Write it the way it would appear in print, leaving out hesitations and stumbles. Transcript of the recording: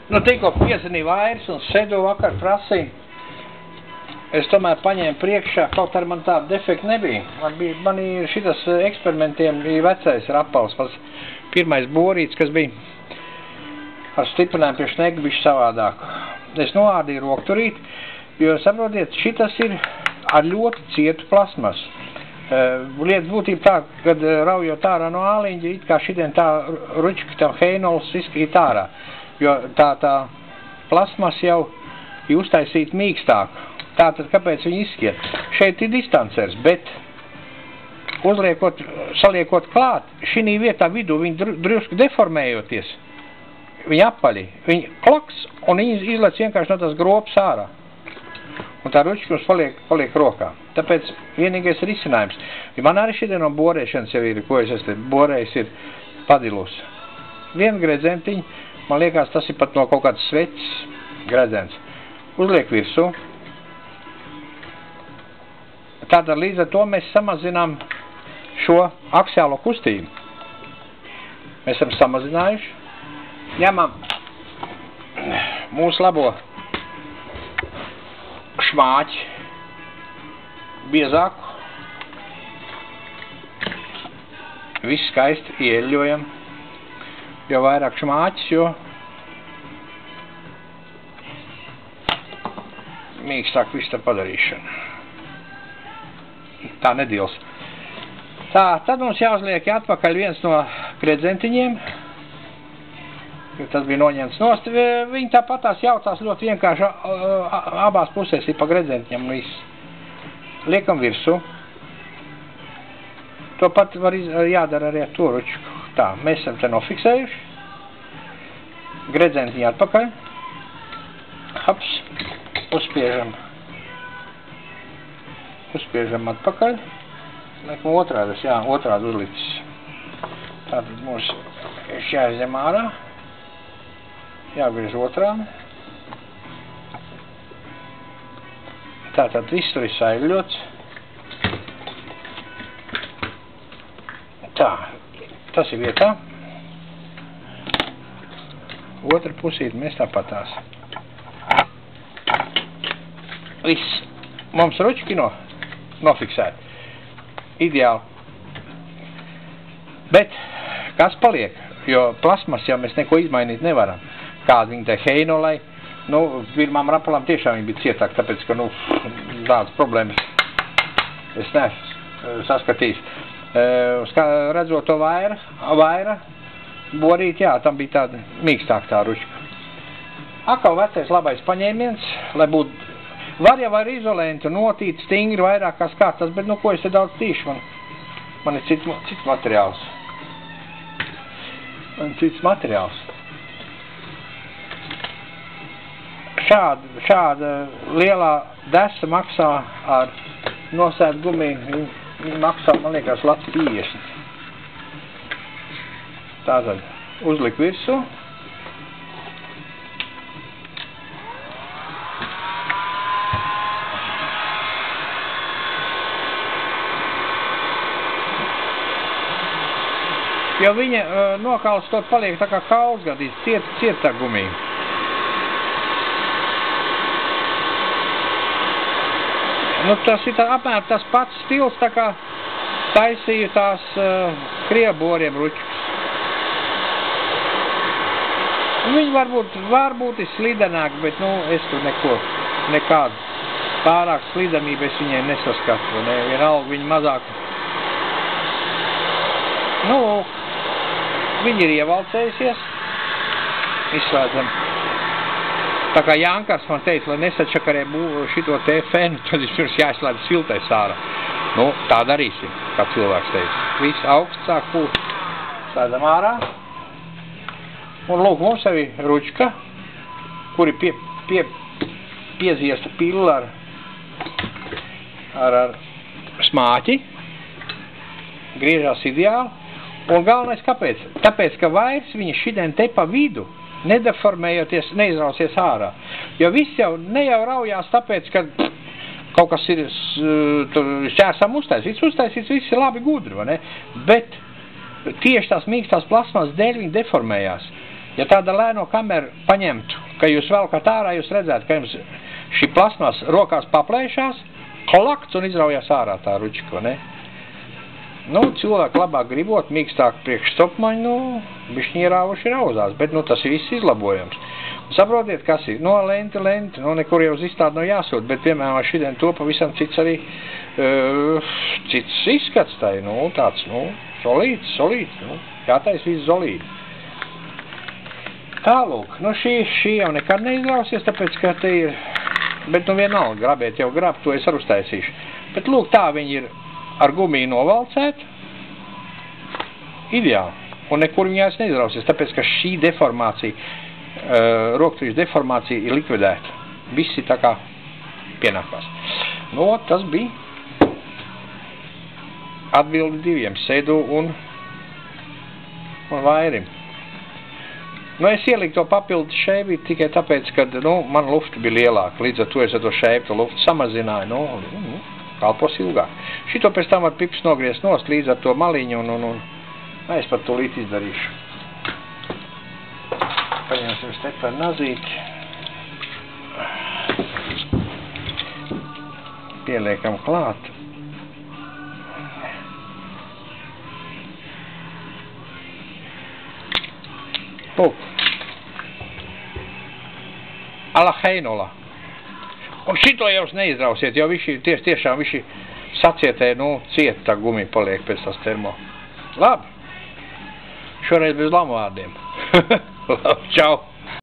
Nu, tikko piezvanīja vairs un Sedu vakar prasīja. Es tomēr paņēmu priekšā, kaut arī man tāda defekta nebija. Man ir šitas eksperimentiem bija vecais rapals, pats pirmais borīts, kas bija ar stiprinājumu pie šneka bišķi savādāk. Es noārdīju rokturīt, jo, saprotiet, šitas ir ar ļoti cietu plasmasu. Lietas būtība tā, kad raujot ārā no āliņģa, it kā šitien tā ručka tam heinols izkrīt ārā, jo tā plasmas jau ir uztaisīt mīkstāk. Tātad, kāpēc viņi izskiet? Šeit ir distancers, bet saliekot klāt, šī vietā vidū viņi drusku deformējoties, viņi apaļi, viņi kloks, un viņi izlec vienkārši no tās gropas ārā. Un tā ručka mums paliek rokā. Tāpēc vienīgais risinājums. Man arī šitien no borēšanas jau ir, ko es esmu borējis, ir padilus. Vienu gredzentiņu, man liekas, tas ir pat no kaut kādas sveces gredzens. Uzliek virsū. Tātad līdz ar to mēs samazinām šo aksiālo kustību. Mēs esam samazinājuši. Ņemam mūsu labo šmāķi biezāku. Viss skaisti ieļojam. Jo vairāk šmāķis, jo mīkstāk viss tā padarīšana. Tā nedils. Tā, tad mums jāuzliek atpakaļ viens no gredzentiņiem. Tas bija noņemts nost. Viņi tāpatās jaucās ļoti vienkārši abās pusēs ir pa gredzentiņam un viss. Liekam virsū. To pat var jādara arī ar to ručku. Tā, mēs esam te nofiksējuši. Gredzentiņu atpakaļ. Haps. Uzspiežam atpakaļ. Liekam otrādas, jā, otrādi uzlicis. Tātad mums jāizņem ārā. Jāgriež otrām. Tātad viss tur ir saigļots. Tā, tas ir vietā. Otra pusīt mēs tāpatās. Viss. Mums ručki nofiksēt. Ideāli. Bet, kas paliek? Jo plasmas jau mēs neko izmainīt nevaram. Kāda viņa te heinolai. Nu, pirmām rapalam tiešām viņa bija cietāk, tāpēc, ka, nu, tādas problēmas es neesmu saskatījis. Redzot to vaira borīt, jā, tam bija tāda mīkstāk tā ručka. Akal vecais labais paņēmiens, lai būtu, var jau ar izolentu notīt stingri vairāk kā skārtas, bet, nu, ko es te daudz tīšu, man ir cits materiāls. Šāda lielā desa maksā ar nosēt gumiju, viņa maksā, man liekas, lats 50. Tātad uzlik virsū. Jo viņa nokauls tot paliek tā kā kauls gadīs, cietā gumija. Nu, tas ir apmēram tas pats stils, tā kā taisīju tās krieboriem ručkas. Viņi varbūt ir slidenāk, bet, nu, es tur nekādu pārāk slidenību es viņai nesaskatu. Vienalga viņi mazāk. Nu, viņi ir ievalcējusies. Izslēdzam. Tā kā Jānkars man teica, lai nesačakarē šito te fenu, tad viņš jāizslēdz siltais ārā. Nu, tā darīsim, kā cilvēks teica. Viss augsts sāk pūt. Slēdzam ārā. Un lūk, mums jau ir ručka, kuri pieziesta pilla ar smāķi. Griežās ideāli. Un galvenais kāpēc? Tāpēc, ka vairs viņa šitien te pa vidu, nedeformējoties, neizrausies ārā. Jo viss jau ne jau raujās tāpēc, ka kaut kas ir šķērsām uztaisīts, viss ir labi gudri, vai ne? Bet tieši tās mīkstās plasmas dēļ viņi deformējās. Ja tāda lēno kameru paņemtu, ka jūs velkat ārā, jūs redzētu, ka jums šī plasmas rokās paplēšās, klakts un izraujās ārā tā ručiko, ne? Nu, cilvēki labāk gribot, mīkstāk priekš stopmaņu, nu, bišķiņi ierāvuši rauzās, bet, nu, tas ir viss izlabojams. Un saprotiet, kas ir? No, lenti, nu, nekur jau uz izstādi nav jāsūt, bet, piemēram, šodien to pavisam cits arī, cits izskats tai, nu, tāds, nu, solīts, nu, jātais viss solīti. Tālūk, nu, šī jau nekad neizrausies, tāpēc, ka te ir, bet, nu, vienalga, grabēt jau grab, to es arī uztaisīšu. Bet, lūk, tā viņi ir ar gumiju novalcēt, ideāli, un nekur viņās neizrausies, tāpēc, ka šī deformācija, roktuļas deformācija ir likvidēta. Visi tā kā pienākās. Nu, tas bija atbildi diviem, Sedu un Vairim. Nu, es ieliku to papildu šeibi tikai tāpēc, ka, nu, man lufta bija lielāka, līdz ar to es ar to šeibu to luftu samazināju, nu, kalpos ilgāk. Šito pēc tam var pips nogriezt nost līdz ar to maliņu un es pat to līdz izdarīšu. Paņemsim stepēr nazīti. Pieliekam klāt. Lūk. Ala heinola. Un šito jau neizrausiet, jo tiešām viši sacietē, nu, ciet tā gumija paliek pēc tās termo. Labi. Šoreiz bez lamvārdiem. Labi, čau.